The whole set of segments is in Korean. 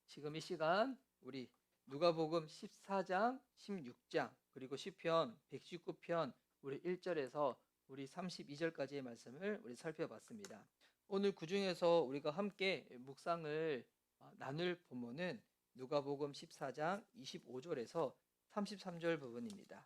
지금 이 시간 우리 누가복음 14장, 16장, 그리고 시편 119편 우리 1절에서 우리 32절까지의 말씀을 우리 살펴봤습니다. 오늘 그중에서 우리가 함께 묵상을 나눌 본문은 누가복음 14장 25절에서 33절 부분입니다.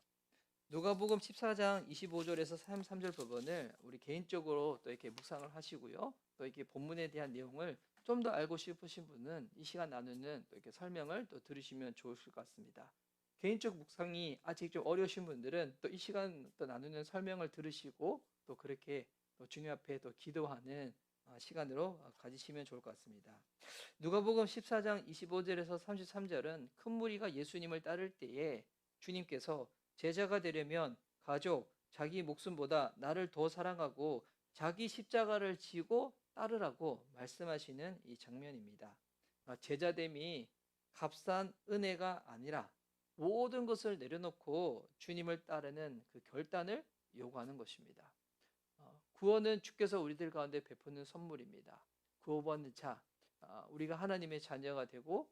누가복음 14장 25절에서 33절 부분을 우리 개인적으로 또 이렇게 묵상을 하시고요. 또 이렇게 본문에 대한 내용을 좀 더 알고 싶으신 분은 이 시간 나누는 또 이렇게 설명을 또 들으시면 좋으실 것 같습니다. 개인적 묵상이 아직 좀 어려우신 분들은 또 이 시간 또 나누는 설명을 들으시고 또 그렇게 또 주님 앞에 또 기도하는 시간으로 가지시면 좋을 것 같습니다. 누가복음 14장 25절에서 33절은 큰 무리가 예수님을 따를 때에 주님께서 제자가 되려면 가족, 자기 목숨보다 나를 더 사랑하고 자기 십자가를 지고 따르라고 말씀하시는 이 장면입니다. 제자됨이 값싼 은혜가 아니라 모든 것을 내려놓고 주님을 따르는 그 결단을 요구하는 것입니다. 구원은 주께서 우리들 가운데 베푸는 선물입니다. 구원받는 자, 우리가 하나님의 자녀가 되고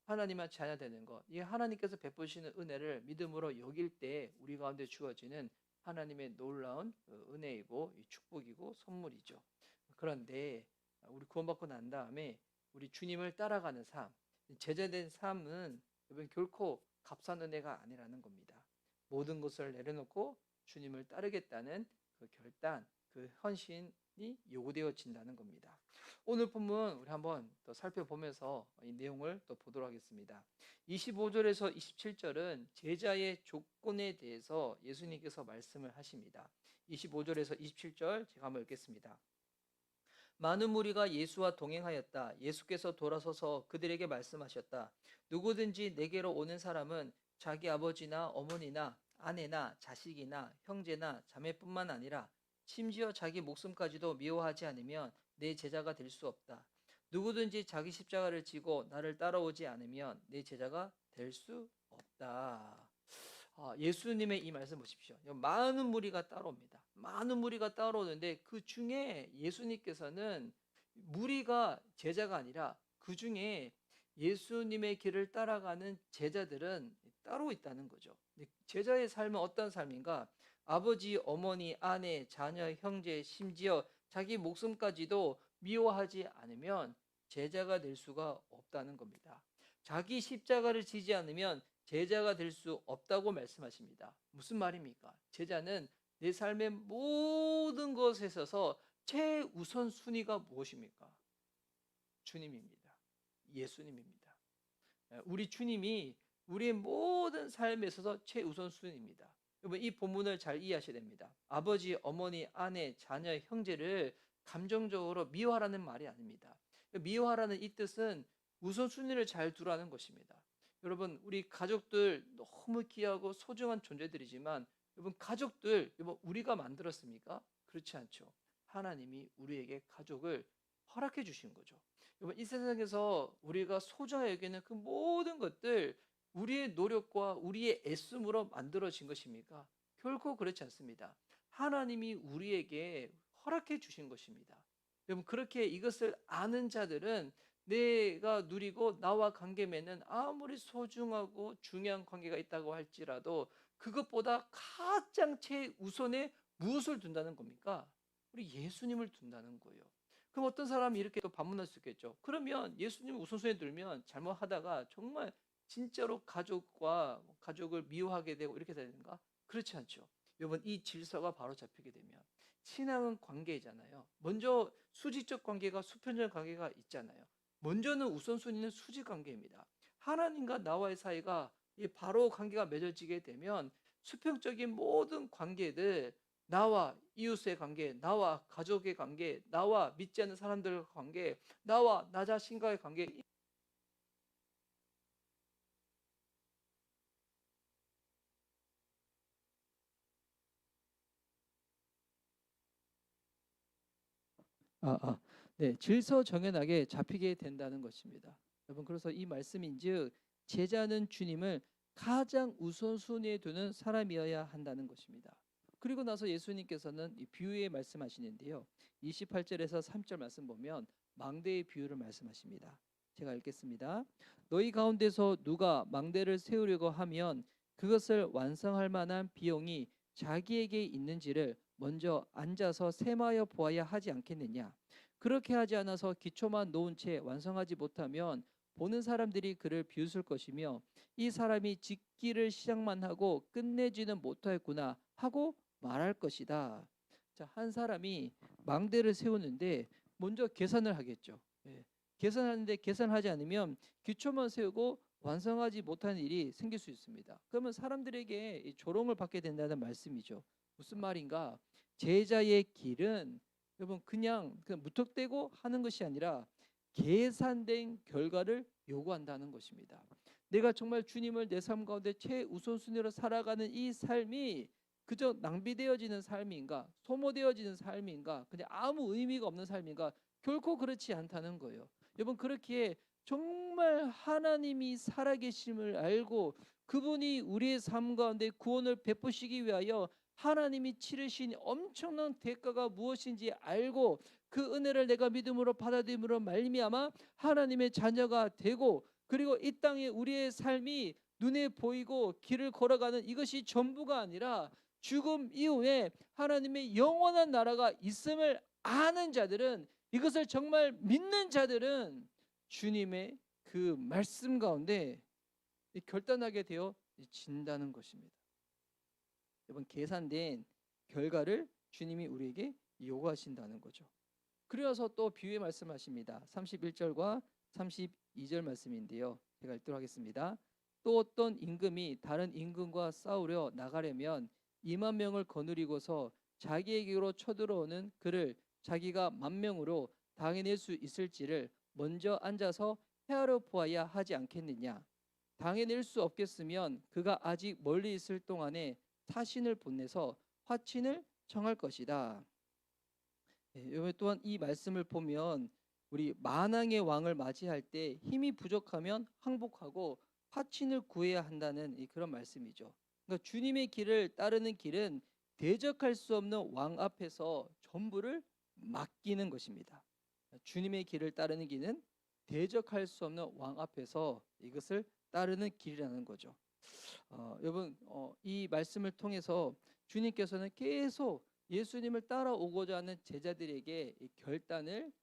하나님의 자녀 되는 것, 이 하나님께서 베푸시는 은혜를 믿음으로 여길 때 우리 가운데 주어지는 하나님의 놀라운 은혜이고 축복이고 선물이죠. 그런데 우리 구원받고 난 다음에 우리 주님을 따라가는 삶, 제자된 삶은 여러분 결코 값싼 은혜가 아니라는 겁니다. 모든 것을 내려놓고 주님을 따르겠다는 그 결단, 그 헌신이 요구되어진다는 겁니다. 오늘 본문 우리 한번 또 살펴보면서 이 내용을 또 보도록 하겠습니다. 25절에서 27절은 제자의 조건에 대해서 예수님께서 말씀을 하십니다. 25절에서 27절 제가 한번 읽겠습니다. 많은 무리가 예수와 동행하였다. 예수께서 돌아서서 그들에게 말씀하셨다. 누구든지 내게로 오는 사람은 자기 아버지나 어머니나 아내나 자식이나 형제나 자매뿐만 아니라 심지어 자기 목숨까지도 미워하지 않으면 내 제자가 될 수 없다. 누구든지 자기 십자가를 지고 나를 따라오지 않으면 내 제자가 될 수 없다. 예수님의 이 말씀 보십시오. 많은 무리가 따라옵니다. 많은 무리가 따라오는데 그 중에 예수님께서는 무리가 제자가 아니라 그 중에 예수님의 길을 따라가는 제자들은 따로 있다는 거죠. 제자의 삶은 어떤 삶인가? 아버지, 어머니, 아내, 자녀, 형제, 심지어 자기 목숨까지도 미워하지 않으면 제자가 될 수가 없다는 겁니다. 자기 십자가를 지지 않으면 제자가 될 수 없다고 말씀하십니다. 무슨 말입니까? 제자는 내 삶의 모든 것에 있어서 최우선 순위가 무엇입니까? 주님입니다. 예수님입니다. 우리 주님이 우리의 모든 삶에 있어서 최우선 순위입니다. 여러분 이 본문을 잘 이해하셔야 됩니다. 아버지, 어머니, 아내, 자녀, 형제를 감정적으로 미워하라는 말이 아닙니다. 미워하라는 이 뜻은 우선순위를 잘 두라는 것입니다. 여러분 우리 가족들 너무 귀하고 소중한 존재들이지만 여러분 가족들 여러분 우리가 만들었습니까? 그렇지 않죠. 하나님이 우리에게 가족을 허락해 주신 거죠. 여러분 이 세상에서 우리가 소중하게 여기는 그 모든 것들 우리의 노력과 우리의 애씀으로 만들어진 것입니까? 결코 그렇지 않습니다. 하나님이 우리에게 허락해 주신 것입니다. 여러분 그렇게 이것을 아는 자들은 내가 누리고 나와 관계 맺는 아무리 소중하고 중요한 관계가 있다고 할지라도 그것보다 가장 최우선에 무엇을 둔다는 겁니까? 우리 예수님을 둔다는 거예요. 그럼 어떤 사람이 이렇게 또 반문할 수 있겠죠. 그러면 예수님을 우선순위에 들면 잘못하다가 정말 진짜로 가족을 미워하게 되고 이렇게 되는가? 그렇지 않죠. 여러분 이 질서가 바로 잡히게 되면 신앙은 관계잖아요. 먼저 수직적 관계가 수평적 관계가 있잖아요. 먼저는 우선순위는 수직 관계입니다. 하나님과 나와의 사이가 바로 관계가 맺어지게 되면 수평적인 모든 관계들 나와 이웃의 관계, 나와 가족의 관계, 나와 믿지 않는 사람들과 관계, 나와 나 자신과의 관계. 네, 질서 정연하게 잡히게 된다는 것입니다. 여러분 그래서 이 말씀인즉 제자는 주님을 가장 우선순위에 두는 사람이어야 한다는 것입니다. 그리고 나서 예수님께서는 이 비유에 말씀하시는데요. 28절에서 3절 말씀 보면 망대의 비유를 말씀하십니다. 제가 읽겠습니다. 너희 가운데서 누가 망대를 세우려고 하면 그것을 완성할 만한 비용이 자기에게 있는지를 먼저 앉아서 세마여 보아야 하지 않겠느냐. 그렇게 하지 않아서 기초만 놓은 채 완성하지 못하면 보는 사람들이 그를 비웃을 것이며 이 사람이 짓기를 시작만 하고 끝내지는 못하였구나 하고 말할 것이다. 자, 한 사람이 망대를 세우는데 먼저 계산을 하겠죠. 예. 계산하는데 계산하지 않으면 기초만 세우고 완성하지 못하는 일이 생길 수 있습니다. 그러면 사람들에게 이 조롱을 받게 된다는 말씀이죠. 무슨 말인가? 제자의 길은 여러분 그냥 무턱대고 하는 것이 아니라 계산된 결과를 요구한다는 것입니다. 내가 정말 주님을 내 삶 가운데 최우선순위로 살아가는 이 삶이 그저 낭비되어지는 삶인가, 소모되어지는 삶인가, 그냥 아무 의미가 없는 삶인가? 결코 그렇지 않다는 거예요. 여러분 그렇기에 정말 하나님이 살아계심을 알고 그분이 우리의 삶 가운데 구원을 베푸시기 위하여 하나님이 치르신 엄청난 대가가 무엇인지 알고 그 은혜를 내가 믿음으로 받아들임으로 말미암아 하나님의 자녀가 되고 그리고 이 땅에 우리의 삶이 눈에 보이고 길을 걸어가는 이것이 전부가 아니라 죽음 이후에 하나님의 영원한 나라가 있음을 아는 자들은 이것을 정말 믿는 자들은 주님의 그 말씀 가운데 결단하게 되어 진다는 것입니다. 여러분 계산된 결과를 주님이 우리에게 요구하신다는 거죠. 그래서 또 비유의 말씀하십니다. 31절과 32절 말씀인데요. 제가 읽도록 하겠습니다. 또 어떤 임금이 다른 임금과 싸우려 나가려면 2만 명을 거느리고서 자기에게로 쳐들어오는 그를 자기가 10,000명으로 당해낼 수 있을지를 먼저 앉아서 헤아려 보아야 하지 않겠느냐. 당해낼 수 없겠으면 그가 아직 멀리 있을 동안에 사신을 보내서 화친을 청할 것이다. 예, 또한 이 말씀을 보면 우리 만왕의 왕을 맞이할 때 힘이 부족하면 항복하고 화친을 구해야 한다는 그런 말씀이죠. 그러니까 주님의 길을 따르는 길은 대적할 수 없는 왕 앞에서 전부를 맡기는 것입니다. 주님의 길을 따르는 길은 대적할 수 없는 왕 앞에서 이것을 따르는 길이라는 거죠. 여러분 이 말씀을 통해서 주님께서는 계속 예수님을 따라오고자 하는 제자들에게 이 결단을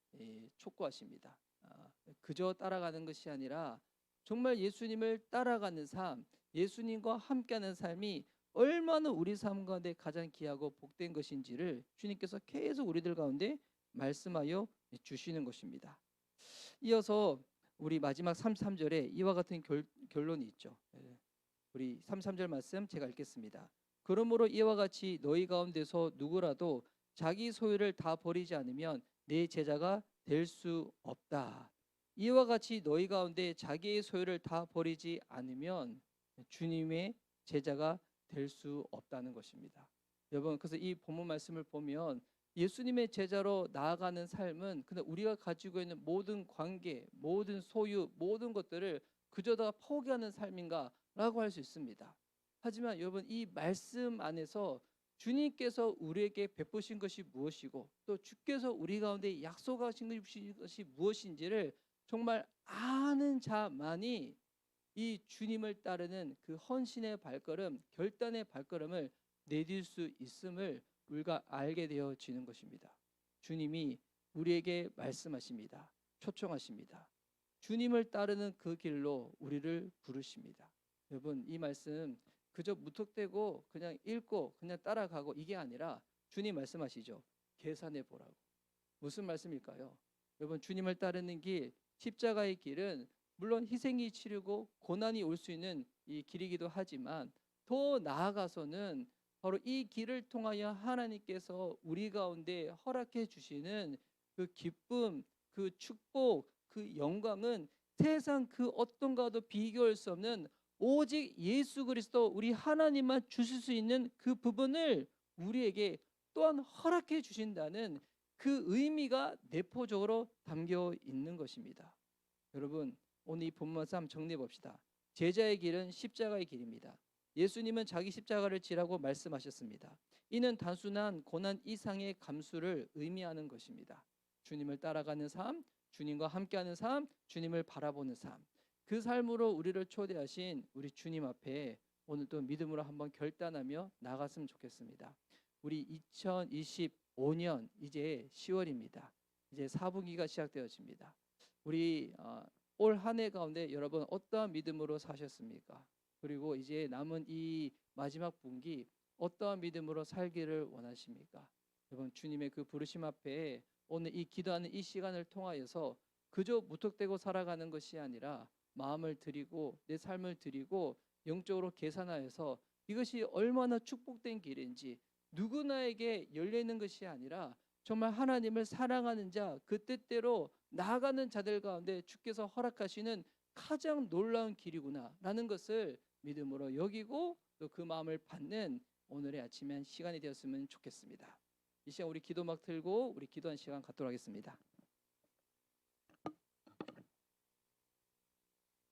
촉구하십니다. 그저 따라가는 것이 아니라 정말 예수님을 따라가는 삶, 예수님과 함께하는 삶이 얼마나 우리 삶 가운데 가장 귀하고 복된 것인지를 주님께서 계속 우리들 가운데 말씀하여 주시는 것입니다. 이어서 우리 마지막 33절에 이와 같은 결론이 있죠. 우리 33절 말씀 제가 읽겠습니다. 그러므로 이와 같이 너희 가운데서 누구라도 자기 소유를 다 버리지 않으면 내 제자가 될 수 없다. 이와 같이 너희 가운데 자기의 소유를 다 버리지 않으면 주님의 제자가 될 수 없다는 것입니다. 여러분 그래서 이 본문 말씀을 보면 예수님의 제자로 나아가는 삶은 그냥 우리가 가지고 있는 모든 관계, 모든 소유, 모든 것들을 그저 다 포기하는 삶인가라고 할 수 있습니다. 하지만 여러분 이 말씀 안에서 주님께서 우리에게 베푸신 것이 무엇이고 또 주께서 우리 가운데 약속하신 것이 무엇인지를 정말 아는 자만이 이 주님을 따르는 그 헌신의 발걸음, 결단의 발걸음을 내딜 수 있음을 우리가 알게 되어지는 것입니다. 주님이 우리에게 말씀하십니다. 초청하십니다. 주님을 따르는 그 길로 우리를 부르십니다. 여러분 이 말씀 그저 무턱대고 그냥 읽고 그냥 따라가고 이게 아니라 주님 말씀하시죠. 계산해 보라고. 무슨 말씀일까요? 여러분 주님을 따르는 길, 십자가의 길은 물론 희생이 치르고 고난이 올 수 있는 이 길이기도 하지만 더 나아가서는 바로 이 길을 통하여 하나님께서 우리 가운데 허락해 주시는 그 기쁨, 그 축복, 그 영광은 세상 그 어떤 것과도 비교할 수 없는 오직 예수 그리스도 우리 하나님만 주실 수 있는 그 부분을 우리에게 또한 허락해 주신다는 그 의미가 내포적으로 담겨 있는 것입니다. 여러분 오늘 이 본문 말씀 정리해 봅시다. 제자의 길은 십자가의 길입니다. 예수님은 자기 십자가를 지라고 말씀하셨습니다. 이는 단순한 고난 이상의 감수를 의미하는 것입니다. 주님을 따라가는 삶, 주님과 함께하는 삶, 주님을 바라보는 삶, 그 삶으로 우리를 초대하신 우리 주님 앞에 오늘도 믿음으로 한번 결단하며 나갔으면 좋겠습니다. 우리 2025년 이제 10월입니다. 이제 4분기가 시작되어집니다. 우리 올 한 해 가운데 여러분 어떠한 믿음으로 사셨습니까? 그리고 이제 남은 이 마지막 분기 어떠한 믿음으로 살기를 원하십니까? 여러분 주님의 그 부르심 앞에 오늘 이 기도하는 이 시간을 통하여서 그저 무턱대고 살아가는 것이 아니라 마음을 드리고 내 삶을 드리고 영적으로 계산하여서 이것이 얼마나 축복된 길인지 누구나에게 열리는 것이 아니라 정말 하나님을 사랑하는 자, 그 뜻대로 나아가는 자들 가운데 주께서 허락하시는 가장 놀라운 길이구나라는 것을 믿음으로 여기고 또 그 마음을 받는 오늘의 아침에 시간이 되었으면 좋겠습니다. 이 시간 우리 기도 막 틀고 우리 기도한 시간 갖도록 하겠습니다.